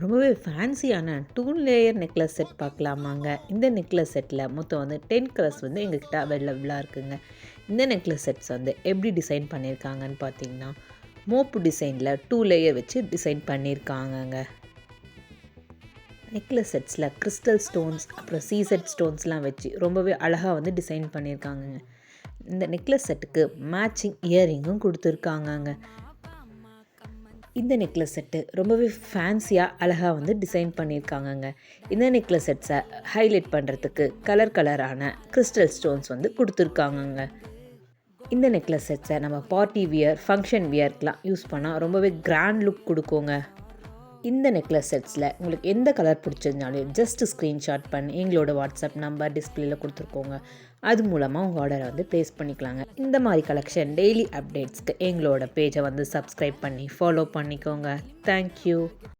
ரொம்பவே ஃபேன்சியான 2 layer necklace set பார்க்கலாமாங்க. இந்த necklace settle மொத்தம் வந்து 10 கலர்ஸ் வந்து எங்ககிட்ட அவைலபிளாக இருக்குங்க. இந்த நெக்லஸ் செட்ஸ் வந்து எப்படி டிசைன் பண்ணியிருக்காங்கன்னு பார்த்தீங்கன்னா, மோப்பு டிசைனில் 2 லேயர் வச்சு டிசைன் பண்ணியிருக்காங்கங்க. நெக்லஸ் செட்ஸில் கிறிஸ்டல் ஸ்டோன்ஸ் அப்புறம் சீசெட் ஸ்டோன்ஸ்லாம் வச்சு ரொம்பவே அழகாக வந்து டிசைன் பண்ணியிருக்காங்கங்க. இந்த நெக்லஸ் செட்டுக்கு மேட்சிங் இயரிங்கும் கொடுத்துருக்காங்கங்க. இந்த நெக்லஸ் செட்டு ரொம்பவே ஃபேன்சியாக அழகாக வந்து டிசைன் பண்ணியிருக்காங்கங்க. இந்த நெக்லஸ் செட்ஸை ஹைலைட் பண்ணுறதுக்கு கலரான கிறிஸ்டல் ஸ்டோன்ஸ் வந்து கொடுத்துருக்காங்கங்க. இந்த நெக்லஸ் செட்ஸை நம்ம பார்ட்டி வியர், ஃபங்க்ஷன் வியர்க்கெலாம் யூஸ் பண்ணால் ரொம்பவே கிராண்ட் லுக் கொடுக்குங்க. இந்த நெக்லஸ் செட்ஸில் உங்களுக்கு எந்த கலர் பிடிச்சிருந்தாலும் ஜஸ்ட் ஸ்க்ரீன்ஷாட் பண்ணி எங்களோட வாட்ஸ்அப் நம்பர் டிஸ்பிளேயில் கொடுத்துருக்கோங்க. அது மூலமாக உங்கள் ஆர்டரை வந்து ப்ளேஸ் பண்ணிக்கலாங்க. இந்த மாதிரி கலெக்ஷன் டெய்லி அப்டேட்ஸ்க்கு எங்களோட பேஜை வந்து சப்ஸ்கிரைப் பண்ணி ஃபாலோ பண்ணிக்கோங்க. தேங்க்யூ.